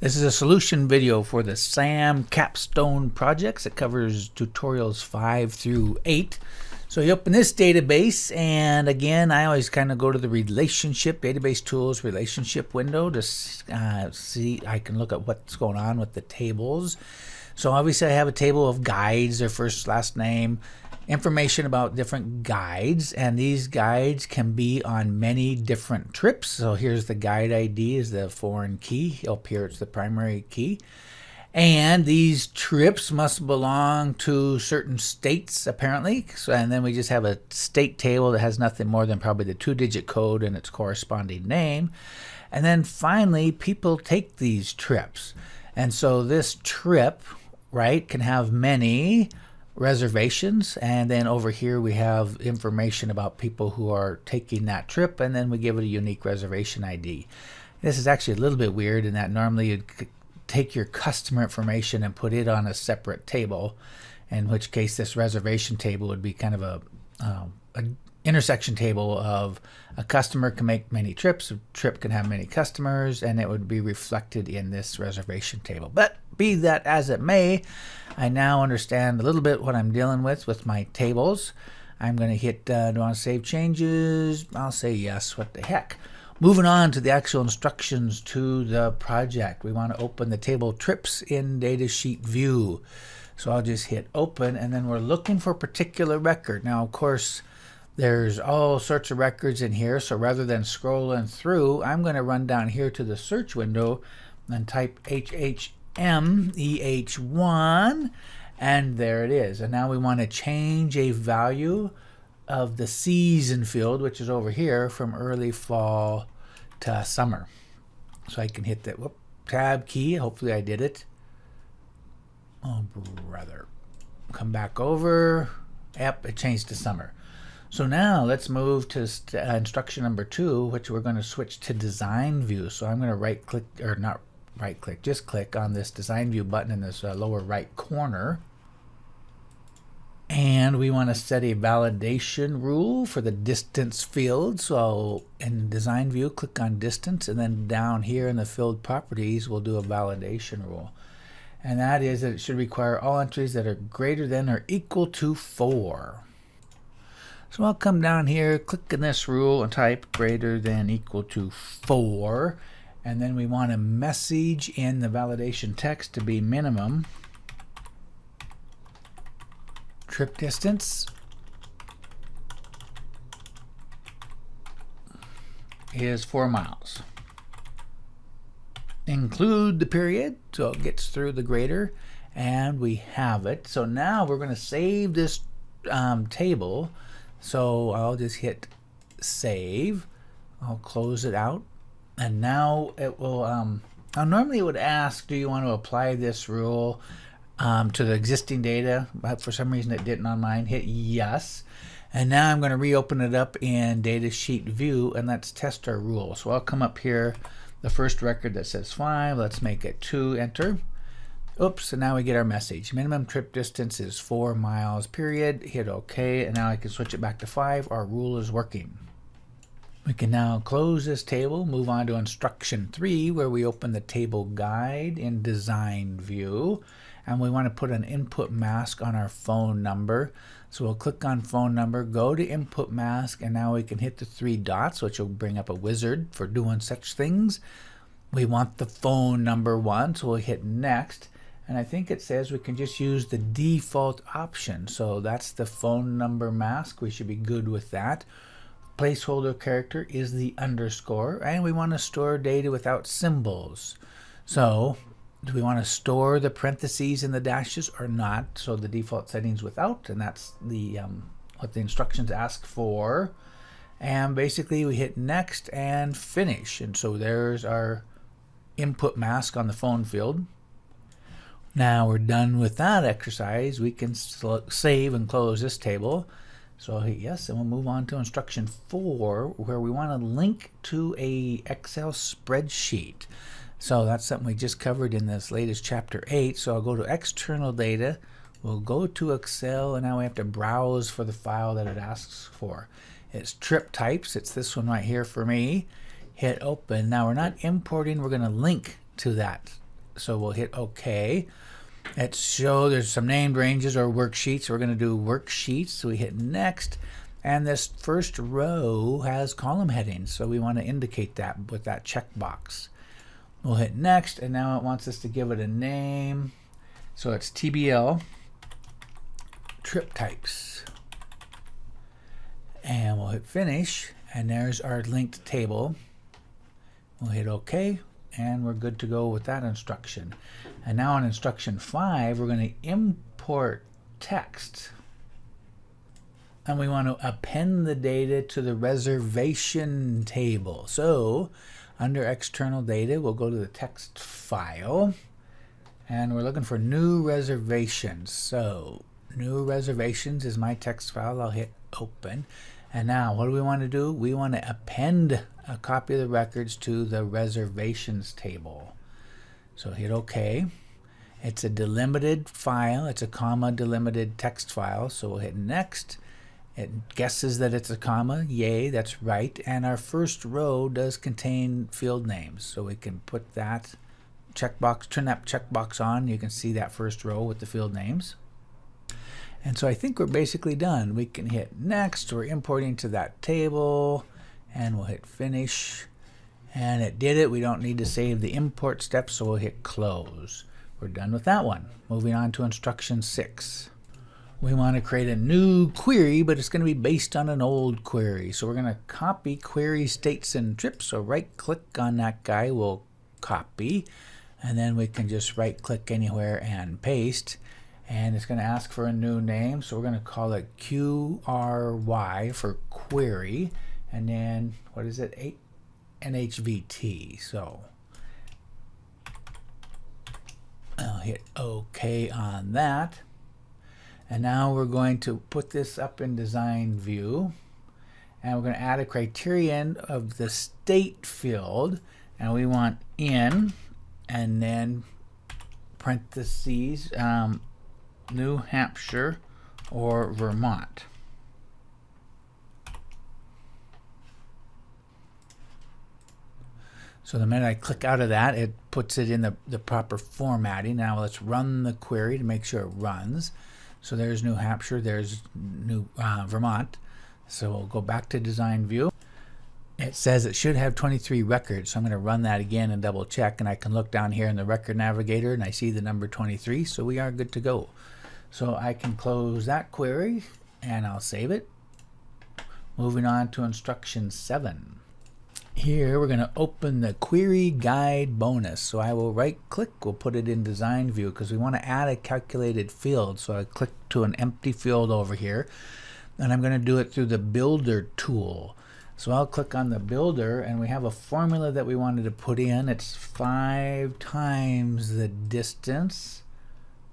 This is a solution video for the SAM Capstone projects. It covers tutorials 5 through 8. So you open this database, and again, I always kind of go to the relationship database tools relationship window to see. I can look at what's going on with the tables. So obviously I have a table of guides, their first, last name, information about different guides, and these guides can be on many different trips. So here's the guide ID is the foreign key. Up here it's the primary key. And these trips must belong to certain states apparently. So, and then we just have a state table that has nothing more than probably the 2-digit code and its corresponding name. And then finally, people take these trips. And so this trip, right, can have many reservations, and then over here we have information about people who are taking that trip, and then we give it a unique reservation ID. This is actually a little bit weird in that normally you'd take your customer information and put it on a separate table, in which case this reservation table would be kind of a intersection table of a customer can make many trips, a trip can have many customers, and it would be reflected in this reservation table. But be that as it may, I now understand a little bit what I'm dealing with my tables. I'm going to hit, do I want to save changes? I'll say yes, what the heck. Moving on to the actual instructions to the project. We want to open the table trips in datasheet view. So I'll just hit open, and then we're looking for a particular record. Now, of course, there's all sorts of records in here, so rather than scrolling through, I'm going to run down here to the search window and type HHMEH1, and there it is. And now we want to change a value of the season field, which is over here, from early fall to summer. So I can hit that tab key. Hopefully I did it. Oh, brother. Come back over. Yep, it changed to summer. So now let's move to instruction number 2, which we're going to switch to design view. So I'm going to right click, or not right click, just click on this design view button in this lower right corner. And we want to set a validation rule for the distance field. So in design view, click on distance, and then down here in the field properties, we'll do a validation rule. And that is that it should require all entries that are greater than or equal to 4. So I'll come down here, click in this rule, and type greater than equal to 4. And then we want a message in the validation text to be minimum trip distance is 4 miles. Include the period, so it gets through the greater, and we have it. So now we're going to save this table. So I'll just hit save. I'll close it out, and now it will now normally it would ask, do you want to apply this rule to the existing data, but for some reason it didn't on mine. Hit yes, and now I'm going to reopen it up in datasheet view, and let's test our rule. So I'll come up here, the first record that says 5, let's make it 2, enter. Oops, and now we get our message. Minimum trip distance is 4 miles, period. Hit OK, and now I can switch it back to 5. Our rule is working. We can now close this table, move on to instruction 3, where we open the table guide in design view, and we want to put an input mask on our phone number. So we'll click on phone number, go to input mask, and now we can hit the 3 dots, which will bring up a wizard for doing such things. We want the phone number 1, so we'll hit next. And I think it says we can just use the default option. So that's the phone number mask. We should be good with that. Placeholder character is the underscore, and we want to store data without symbols. So do we want to store the parentheses and the dashes or not? So the default settings without, and that's the what the instructions ask for. And basically we hit next and finish. And so there's our input mask on the phone field. Now we're done with that exercise. We can save and close this table. So I'll hit yes, and we'll move on to instruction 4, where we want to link to a Excel spreadsheet. So that's something we just covered in this latest chapter 8. So I'll go to external data, we'll go to Excel, and now we have to browse for the file that it asks for. It's trip types, it's this one right here for me. Hit open. Now we're not importing, we're going to link to that So we'll hit OK. Let's show there's some named ranges or worksheets. We're going to do worksheets. So we hit next. And this first row has column headings. So we want to indicate that with that checkbox. We'll hit next. And now it wants us to give it a name. So it's TBL trip types. And we'll hit finish. And there's our linked table. We'll hit OK. And we're good to go with that instruction. And now on instruction 5, we're going to import text. And we want to append the data to the reservation table. So under external data, we'll go to the text file. And we're looking for new reservations. So new reservations is my text file. I'll hit open. And now what do we want to do? We want to append a copy of the records to the reservations table. So hit OK. It's a delimited file. It's a comma delimited text file. So we'll hit next. It guesses that it's a comma. Yay, that's right. And our first row does contain field names. So we can put that checkbox, turn that checkbox on. You can see that first row with the field names. And so I think we're basically done. We can hit next. We're importing to that table. And we'll hit finish. And it did it. We don't need to save the import step, so we'll hit close. We're done with that one. Moving on to instruction 6. We want to create a new query, but it's going to be based on an old query. So we're going to copy query states and trips. So right click on that guy, we'll copy. And then we can just right click anywhere and paste. And it's going to ask for a new name. So we're going to call it QRY for query. And then, what is it? NHVT. So I'll hit OK on that. And now we're going to put this up in design view. And we're going to add a criterion of the state field. And we want in, and then parentheses, New Hampshire or Vermont. So the minute I click out of that, it puts it in the proper formatting. Now let's run the query to make sure it runs. So there's New Hampshire, there's New Vermont. So we'll go back to design view. It says it should have 23 records. So I'm going to run that again and double check. And I can look down here in the record navigator and I see the number 23. So we are good to go. So I can close that query and I'll save it. Moving on to instruction 7. Here we're going to open the query guide bonus. So I will right click, we'll put it in design view because we want to add a calculated field. So I click to an empty field over here and I'm going to do it through the builder tool. So I'll click on the builder and we have a formula that we wanted to put in. It's 5 times the distance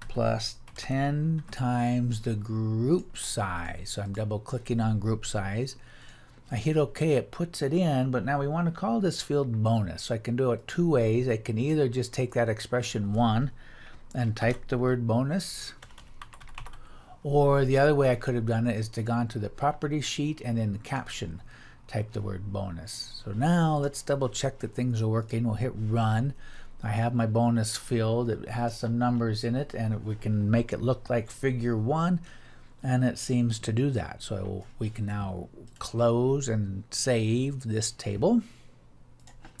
plus 10 times the group size. So I'm double clicking on group size. I hit OK, it puts it in, but now we want to call this field bonus. So I can do it 2 ways. I can either just take that expression 1 and type the word bonus, or the other way I could have done it is to gone to the property sheet and in the caption type the word bonus. So now let's double check that things are working. We'll hit run. I have my bonus field. It has some numbers in it and we can make it look like figure 1. And it seems to do that. So we can now close and save this table.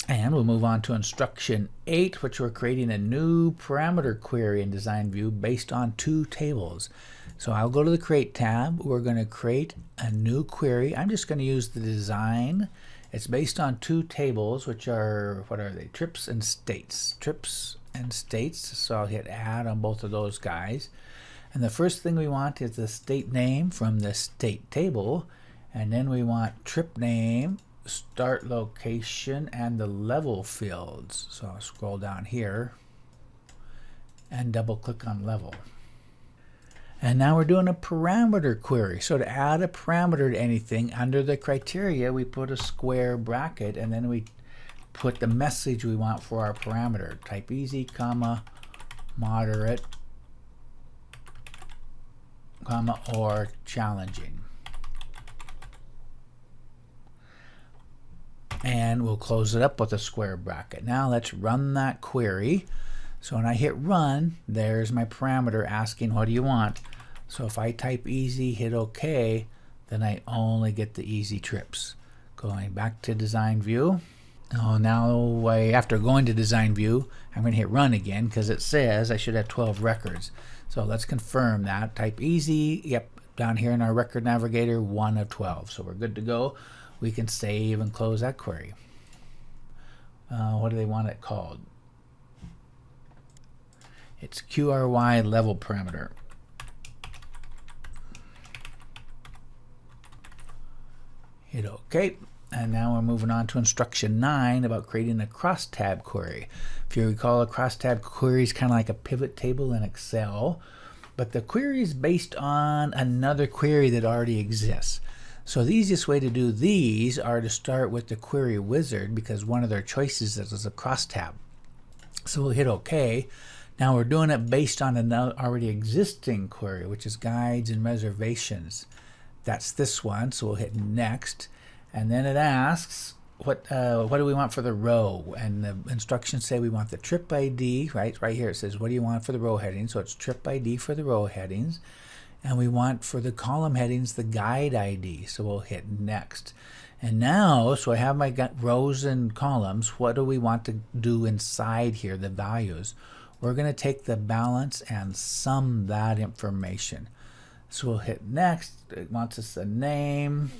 And we'll move on to instruction 8, which we're creating a new parameter query in design view based on 2 tables. So I'll go to the create tab. We're going to create a new query. I'm just going to use the design. It's based on 2 tables, which are, what are they? Trips and states. Trips and states. So I'll hit add on both of those guys. And the first thing we want is the state name from the state table. And then we want trip name, start location, and the level fields. So I'll scroll down here and double click on level. And now we're doing a parameter query. So to add a parameter to anything under the criteria, we put a square bracket and then we put the message we want for our parameter. Type easy, comma, moderate, comma, or challenging. And we'll close it up with a square bracket. Now let's run that query. So when I hit run, there's my parameter asking what do you want. So if I type easy, hit OK, then I only get the easy trips. Going back to design view. Oh, now after going to design view, I'm going to hit run again because it says I should have 12 records. So let's confirm that. Type easy. Yep, down here in our record navigator, 1 of 12. So we're good to go. We can save and close that query. What do they want it called? It's QRY level parameter. Hit OK. And now we're moving on to instruction 9 about creating a crosstab query. If you recall, a crosstab query is kind of like a pivot table in Excel, but the query is based on another query that already exists. So the easiest way to do these are to start with the query wizard, because one of their choices is a crosstab. So we'll hit OK. Now we're doing it based on an already existing query, which is guides and reservations. That's this one, so we'll hit next. And then it asks, what do we want for the row? And the instructions say we want the trip ID, right here it says, what do you want for the row heading? So it's trip ID for the row headings. And we want for the column headings the guide ID. So we'll hit next. And now, so I have my rows and columns. What do we want to do inside here, the values? We're going to take the balance and sum that information. So we'll hit next. It wants us a name.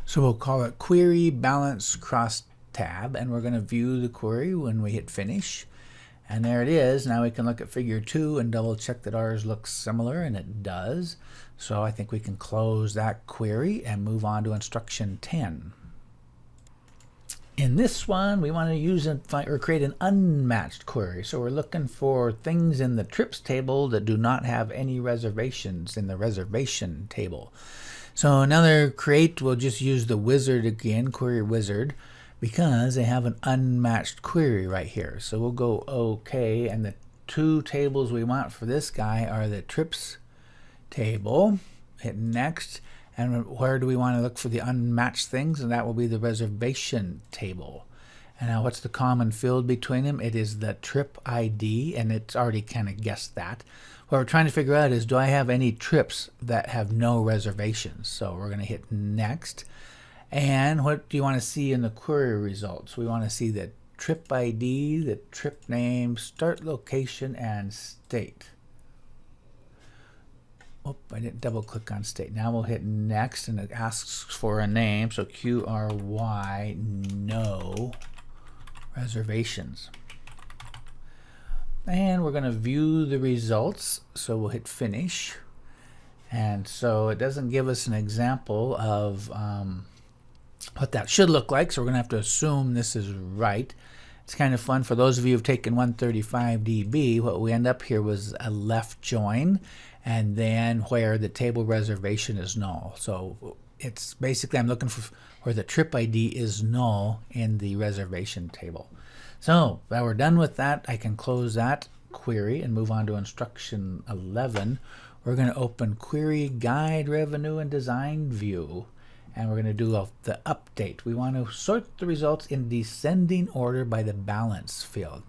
So we'll call it query balance crosstab, and we're going to view the query when we hit finish. And there it is. Now we can look at figure 2 and double check that ours looks similar, and it does. So I think we can close that query and move on to instruction 10. In this one, we want to use or create an unmatched query. So we're looking for things in the trips table that do not have any reservations in the reservation table. So another create, we'll just use the wizard again, query wizard, because they have an unmatched query right here. So we'll go OK, and the two tables we want for this guy are the trips table. Hit next. And where do we want to look for the unmatched things? And that will be the reservation table. And now what's the common field between them? It is the trip ID, and it's already kind of guessed that. What we're trying to figure out is, do I have any trips that have no reservations? So we're going to hit next. And what do you want to see in the query results? We want to see the trip ID, the trip name, start location, and state. Oh, I didn't double click on state. Now we'll hit next, and it asks for a name. So QRY, no reservations. And we're going to view the results. So we'll hit finish. And so it doesn't give us an example of what that should look like. So we're going to have to assume this is right. It's kind of fun. For those of you who've taken 135 dB, what we end up here was a left join, and then where the table reservation is null. So it's basically, I'm looking for where the trip ID is null in the reservation table. So now we're done with that. I can close that query and move on to instruction 11. We're going to open query guide revenue and design view. And we're going to do the update. We want to sort the results in descending order by the balance field.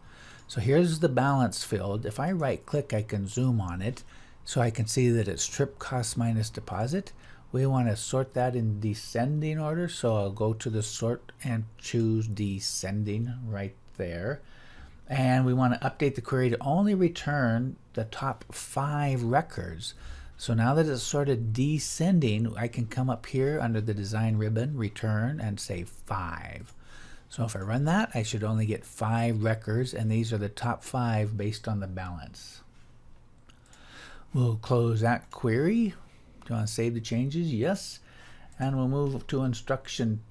So here's the balance field. If I right click, I can zoom on it so I can see that it's trip cost minus deposit. We want to sort that in descending order. So I'll go to the sort and choose descending right there. And we want to update the query to only return the top 5 records. So now that it's sort of descending, I can come up here under the design ribbon, return, and say 5. So if I run that, I should only get 5 records, and these are the top 5 based on the balance. We'll close that query. Do you want to save the changes? Yes. And we'll move to instruction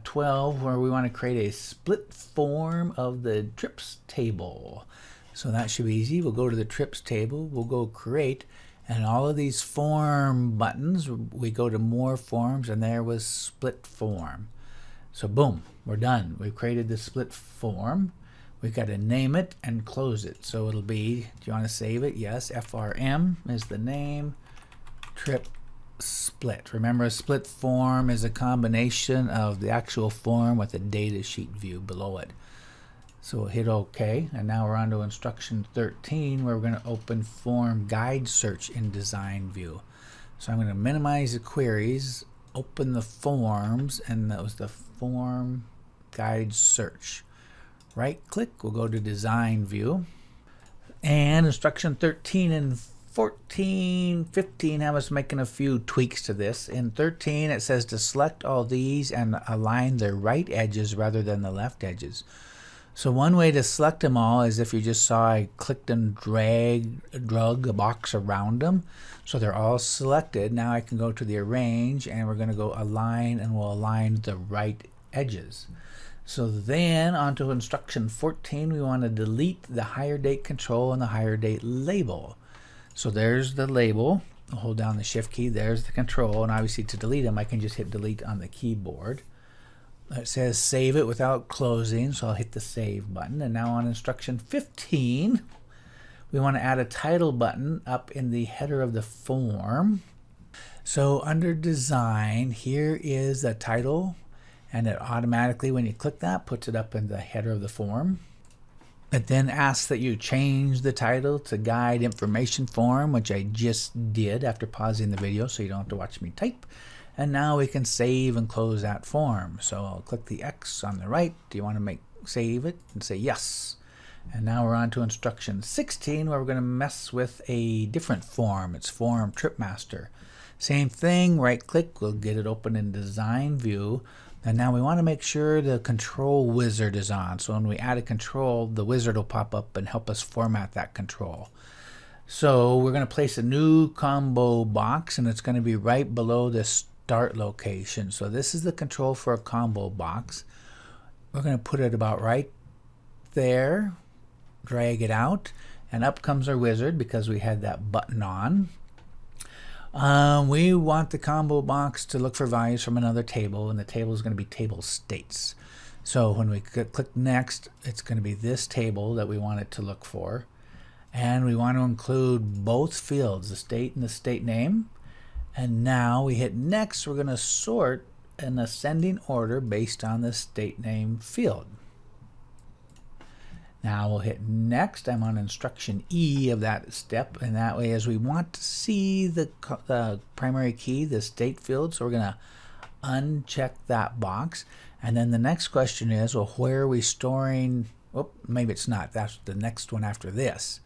12, where we want to create a split form of the trips table. So that should be easy. We'll go to the trips table. We'll go create. And all of these form buttons, we go to more forms, and there was split form. So boom, we're done. We've created the split form. We've got to name it and close it. So it'll be, do you want to save it? Yes, FRM is the name, trip split. Remember, a split form is a combination of the actual form with a data sheet view below it. So we'll hit OK, and now we're on to instruction 13, where we're going to open form guide search in design view. So I'm going to minimize the queries, open the forms, and that was the form guide search. Right click, we'll go to design view, and instruction 13 and 14, 15 have us making a few tweaks to this. In 13 it says to select all these and align the right edges rather than the left edges. So one way to select them all is if you just saw I clicked and drug a box around them. So they're all selected. Now I can go to the arrange and we're going to go align, and we'll align the right edges. So then onto instruction 14, we want to delete the higher date control and the higher date label. So there's the label. I'll hold down the shift key. There's the control, and obviously to delete them I can just hit delete on the keyboard. It says save it without closing, so I'll hit the save button. And now on instruction 15, we want to add a title button up in the header of the form. So under design, here is the title, and it automatically, when you click that, puts it up in the header of the form. It then asks that you change the title to guide information form, which I just did after pausing the video, so you don't have to watch me type. And now we can save and close that form. So I'll click the X on the right. Do you want to save it? And say yes. And now we're on to instruction 16, where we're going to mess with a different form. It's form trip master. Same thing, right click, we'll get it open in design view. And now we want to make sure the control wizard is on. So when we add a control, the wizard will pop up and help us format that control. So we're going to place a new combo box, and it's going to be right below the start location. So this is the control for a combo box. We're going to put it about right there, drag it out, and up comes our wizard because we had that button on. We want the combo box to look for values from another table, and the table is going to be table states. So when we click next, it's going to be this table that we want it to look for. And we want to include both fields, the state and the state name. And now we hit next. We're going to sort in ascending order based on the state name field. Now we'll hit next. I'm on instruction E of that step, and that way, as we want to see the primary key, the state field, so we're going to uncheck that box. And then the next question is, well, where are we storing? Oh, maybe it's not. That's the next one after this.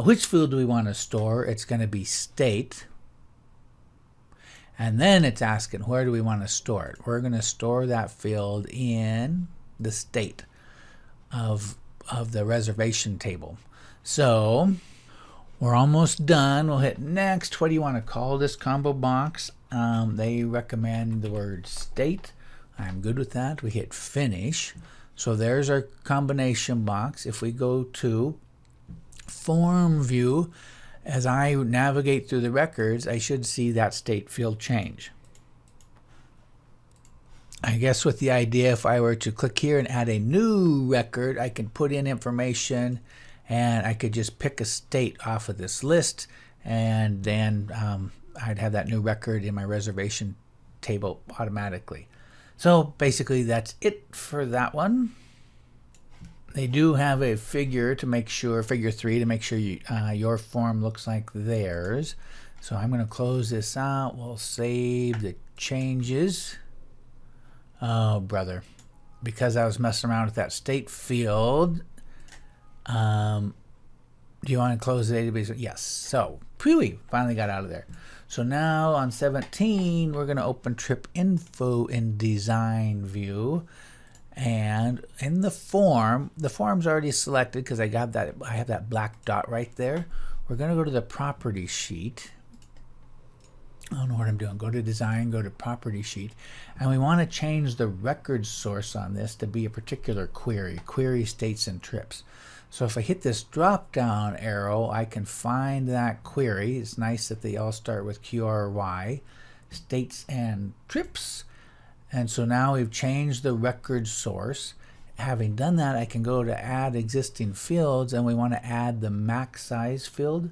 Which field do we want to store? It's going to be state. And then it's asking, where do we want to store it? We're going to store that field in the state of the reservation table. So we're almost done. We'll hit next. What do you want to call this combo box? They recommend the word state. I'm good with that. We hit finish. So there's our combination box. If we go to form view, as I navigate through the records, I should see that state field change. I guess with the idea, if I were to click here and add a new record, I can put in information, and I could just pick a state off of this list, and then I'd have that new record in my reservation table automatically. So basically that's it for that one. They do have a figure to make sure, figure 3, to make sure your form looks like theirs. So I'm going to close this out. We'll save the changes. Oh, brother. Because I was messing around with that state field. Do you want to close the database? Yes. So, phew, finally got out of there. So now on 17, we're going to open trip info in design view. And in the form's already selected because I have that black dot right there. We're going to go to the property sheet. I don't know what I'm doing. Go to design, go to property sheet, and we want to change the record source on this to be a particular query states and trips. So if I hit this drop down arrow, I can find that query. It's nice that they all start with QRY, states and trips. And so now we've changed the record source. Having done that, I can go to add existing fields, and we want to add the max size field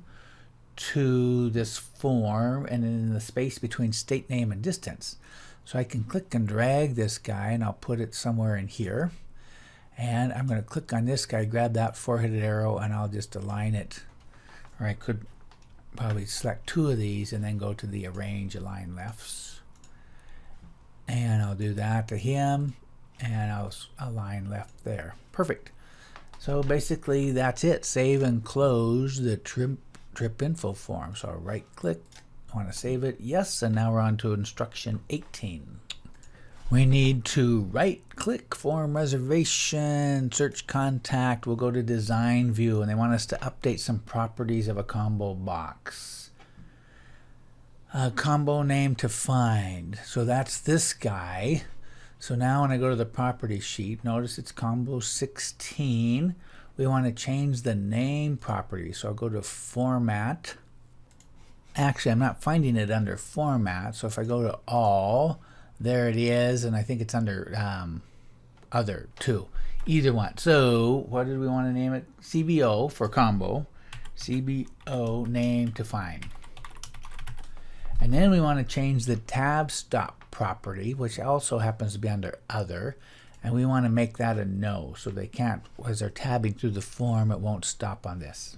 to this form and in the space between state name and distance. So I can click and drag this guy, and I'll put it somewhere in here. And I'm going to click on this guy, grab that four-headed arrow, and I'll just align it. Or I could probably select two of these and then go to the arrange align lefts. And I'll do that to him, and I'll align left there. Perfect. So basically that's it. Save and close the trip info form. So I'll right click, I want to save it, yes, and now we're on to instruction 18. We need to right click form reservation, search contact, we'll go to design view, and they want us to update some properties of a combo box. Combo name to find, so that's this guy. So now when I go to the property sheet, notice it's combo 16. We want to change the name property, so I'll go to format. Actually, I'm not finding it under format, so if I go to all, there it is, and I think it's under other too. Either one. So what did we want to name it? CBO for combo. CBO name to find. And then we want to change the tab stop property, which also happens to be under other, and we want to make that a no, so they can't, as they're tabbing through the form, it won't stop on this.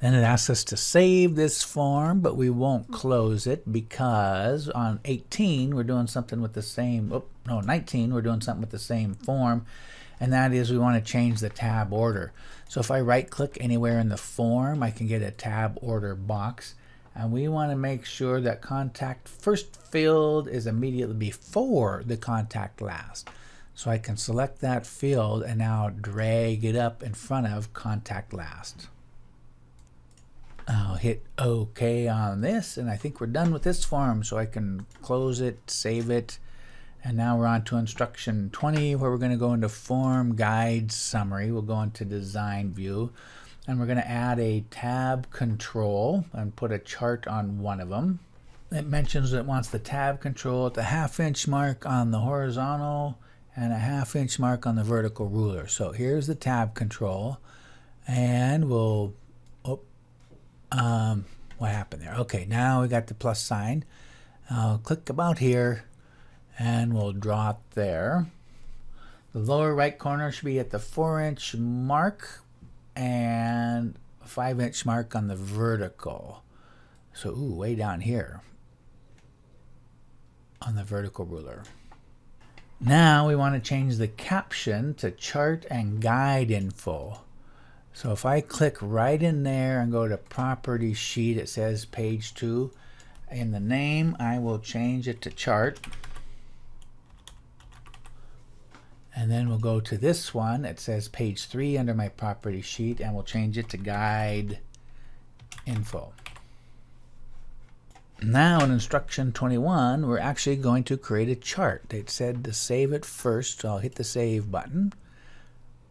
Then it asks us to save this form, but we won't close it because on 18 we're doing something with the same, 19 we're doing something with the same form, and that is we want to change the tab order. So if I right click anywhere in the form, I can get a tab order box, and we want to make sure that contact first field is immediately before the contact last. So I can select that field and now drag it up in front of contact last. I'll hit OK on this, and I think we're done with this form, so I can close it, save it, and now we're on to instruction 20, where we're going to go into form guide summary. We'll go into design view, and we're going to add a tab control and put a chart on one of them. It mentions it wants the tab control at the 1/2 inch mark on the horizontal and a 1/2 inch mark on the vertical ruler. So here's the tab control, and we'll what happened there? Okay, now we got the plus sign. I'll click about here and we'll draw it there. The lower right corner should be at the 4-inch mark and 5-inch mark on the vertical. So way down here on the vertical ruler. Now we want to change the caption to chart and guide info. So if I click right in there and go to property sheet, it says page 2. In the name, I will change it to chart. And then we'll go to this one. It says page 3 under my property sheet, and we'll change it to guide info. Now in instruction 21, we're actually going to create a chart. It said to save it first, so I'll hit the save button.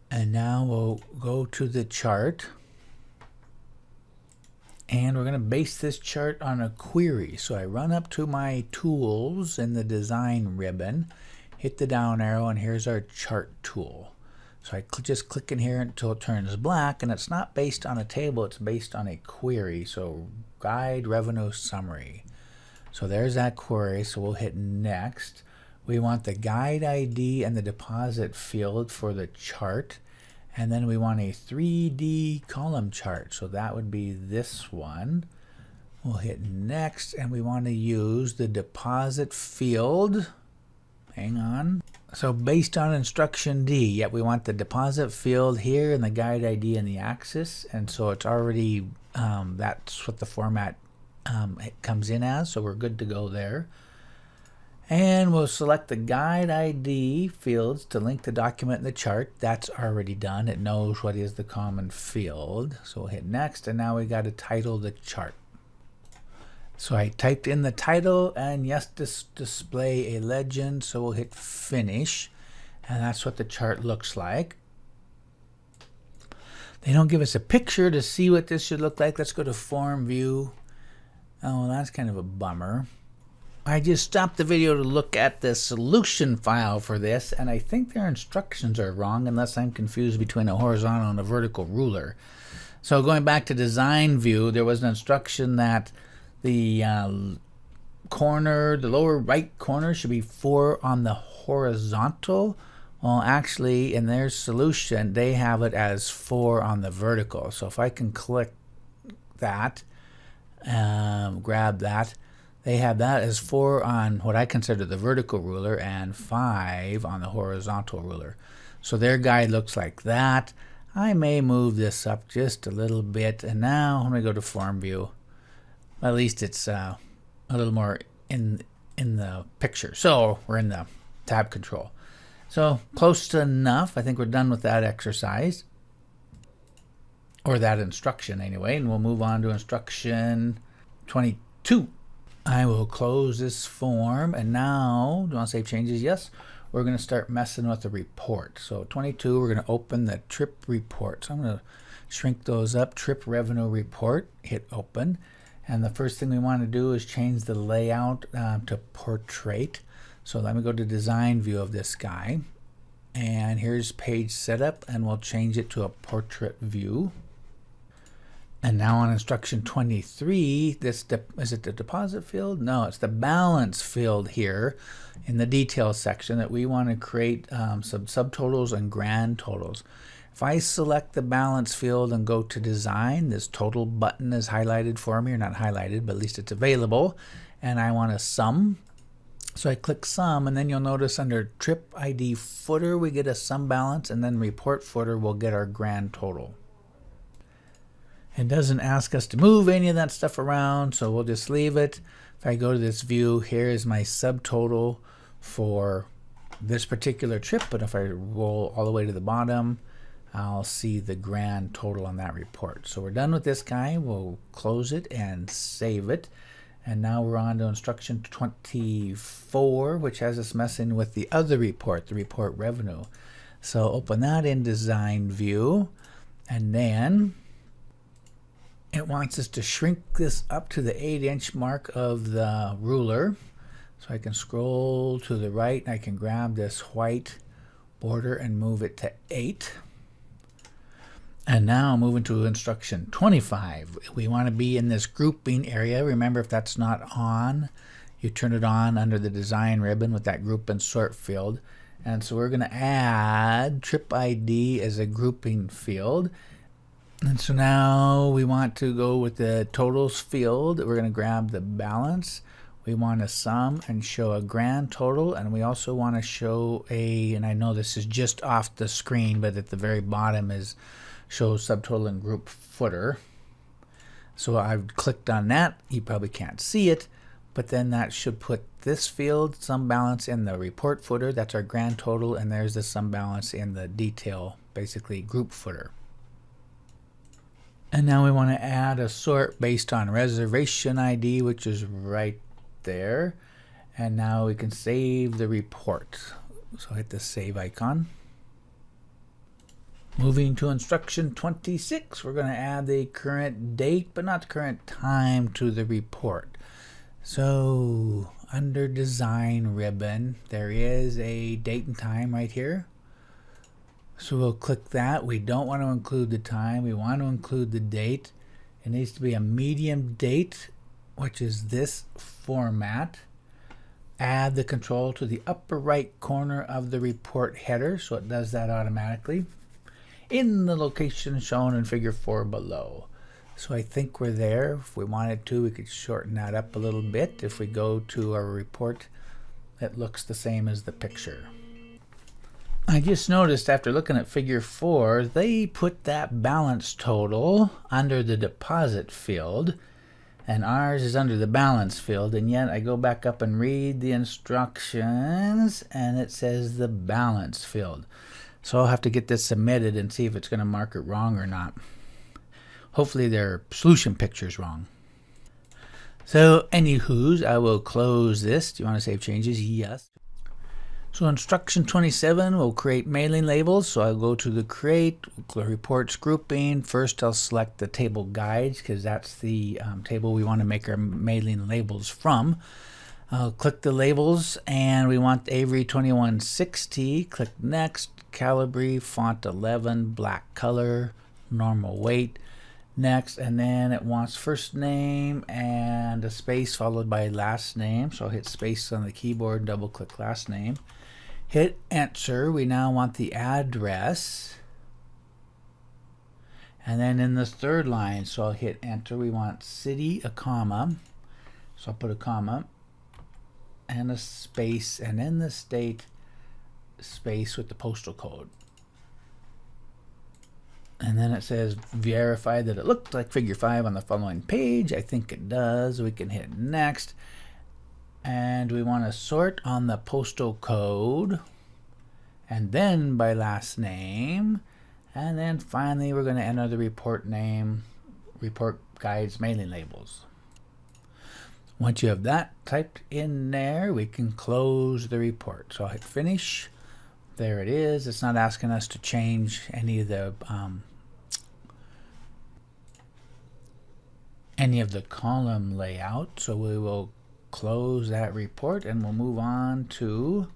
And now we'll go to the chart, and we're going to base this chart on a query. So I run up to my tools in the design ribbon, hit the down arrow, and here's our chart tool. So I just click in here until it turns black, and it's not based on a table, it's based on a query. So guide revenue summary. So there's that query, so we'll hit next. We want the guide ID and the deposit field for the chart, and then we want a 3D column chart, so that would be this one. We'll hit next, and we want to use the deposit field. Hang on. So based on instruction D, we want the deposit field here and the guide ID and the axis, and so it's already, that's what the format it comes in as, so we're good to go there. And we'll select the guide ID fields to link the document in the chart. That's already done. It knows what is the common field. So we'll hit next, and now we got to title the chart. So I typed in the title, and yes, display a legend. So we'll hit finish, and that's what the chart looks like. They don't give us a picture to see what this should look like. Let's go to form view. Oh, that's kind of a bummer. I just stopped the video to look at the solution file for this, and I think their instructions are wrong unless I'm confused between a horizontal and a vertical ruler. So going back to design view, there was an instruction that the lower right corner should be 4 on the horizontal, Well, actually, in their solution, they have it as 4 on the vertical. So if I can click that, grab that, they have that as 4 on what I consider the vertical ruler and 5 on the horizontal ruler. So their guide looks like that. I may move this up just a little bit, and now when we go to form view, at least it's a little more in the picture. So we're in the tab control. So close enough. I think we're done with that exercise, or that instruction anyway, and we'll move on to instruction 22. I will close this form, and now, do you want to save changes? Yes. We're going to start messing with the report. So 22, we're going to open the trip report. So I'm going to shrink those up. Trip revenue report, hit open. And the first thing we want to do is change the layout to portrait. So let me go to design view of this guy. And here's page setup, and we'll change it to a portrait view. And now on instruction 23, is it the deposit field? No, it's the balance field here in the details section that we want to create some subtotals and grand totals. If I select the balance field and go to design, this total button is highlighted for me, or not highlighted, but at least it's available. And I want a sum. So I click sum, and then you'll notice under trip ID footer, we get a sum balance, and then report footer will get our grand total. It doesn't ask us to move any of that stuff around, so we'll just leave it. If I go to this view, here is my subtotal for this particular trip, but if I roll all the way to the bottom, I'll see the grand total on that report. So we're done with this guy. We'll close it and save it. And now we're on to instruction 24, which has us messing with the other report, the report revenue. So open that in design view, and then it wants us to shrink this up to the 8-inch mark of the ruler. So I can scroll to the right, and I can grab this white border and move it to 8. And now moving to instruction 25. We want to be in this grouping area. Remember, if that's not on, you turn it on under the design ribbon with that group and sort field. And so we're going to add trip ID as a grouping field. And so now we want to go with the totals field. We're going to grab the balance. We want to sum and show a grand total, and we also want to show and I know this is just off the screen, but at the very bottom is show subtotal and group footer. So I've clicked on that. You probably can't see it, but then that should put this field, sum balance, in the report footer. That's our grand total, and there's the sum balance in the detail, basically group footer. And now we want to add a sort based on reservation ID, which is right there. And now we can save the report. So hit the save icon. Moving to instruction 26, we're going to add the current date, but not the current time, to the report. So under design ribbon, there is a date and time right here. So we'll click that. We don't want to include the time. We want to include the date. It needs to be a medium date, which is this format. Add the control to the upper right corner of the report header, so it does that automatically, in the location shown in figure 4 below. So I think we're there. If we wanted to, we could shorten that up a little bit. If we go to our report, it looks the same as the picture. I just noticed after looking at figure 4, they put that balance total under the deposit field, and ours is under the balance field, and yet I go back up and read the instructions and it says the balance field. So I'll have to get this submitted and see if it's going to mark it wrong or not. Hopefully their solution picture is wrong. So anywho's, I will close this. Do you want to save changes? Yes. So instruction 27, we'll create mailing labels. So I'll go to the create reports grouping. First I'll select the table guides, because that's the table we want to make our mailing labels from. I'll click the labels, and we want Avery 2160. Click next, Calibri, font 11, black color, normal weight. Next, and then it wants first name and a space followed by last name. So I'll hit space on the keyboard, double click last name. Hit enter. We now want the address. And then in the third line, so I'll hit enter, we want city, a comma. So I'll put a comma and a space, and in the state, space with the postal code. And then it says verify that it looks like figure 5 on the following page. I think it does. We can hit next. And we want to sort on the postal code, and then by last name. And then finally, we're going to enter the report name, report guides, mailing labels. Once you have that typed in there, we can close the report. So I'll hit finish. There it is. It's not asking us to change any of the column layout. So we will close that report and we'll move on to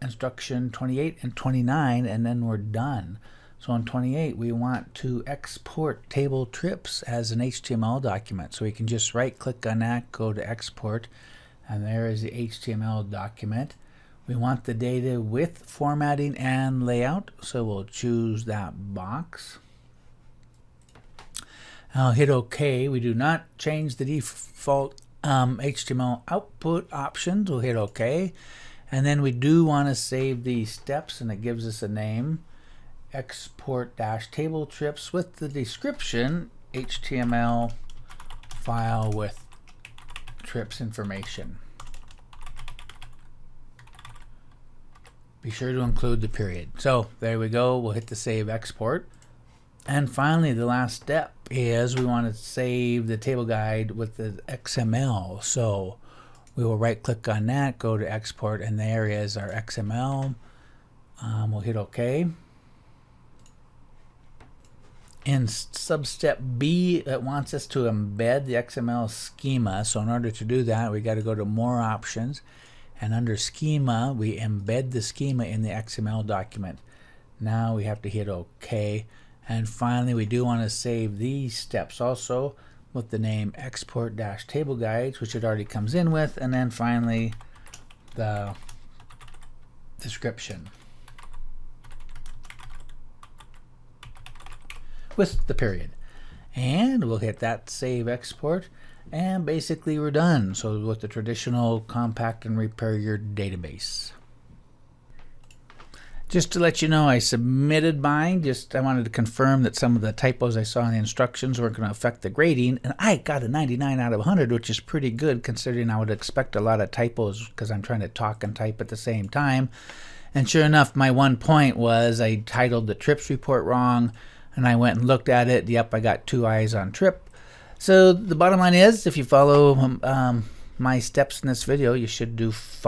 instruction 28 and 29, and then we're done. So on 28, we want to export table trips as an HTML document. So we can just right click on that, go to export, and there is the HTML document. We want the data with formatting and layout, so we'll choose that box. I'll hit OK. We do not change the default HTML output options. We'll hit OK. And then we do want to save these steps, and it gives us a name. Export table trips with the description HTML file with trips information. Be sure to include the period. So there we go. We'll hit the save export. And finally, the last step is we want to save the table guide with the XML. So we will right click on that, go to export, and there is our XML. We'll hit OK. In substep B, it wants us to embed the XML schema. So in order to do that, we got to go to more options, and under schema, we embed the schema in the XML document. Now we have to hit OK. And finally, we do want to save these steps also with the name export-table guides, which it already comes in with, and then finally the description with the period. And we'll hit that save export, and basically we're done. So with the traditional compact and repair your database. Just to let you know, I submitted mine. I wanted to confirm that some of the typos I saw in the instructions weren't going to affect the grading, and I got a 99 out of 100, which is pretty good considering I would expect a lot of typos because I'm trying to talk and type at the same time. And sure enough, my 1 point was I titled the trips report wrong, and I went and looked at it. Yep, I got 2 eyes on trip. So the bottom line is, if you follow my steps in this video, you should do fine.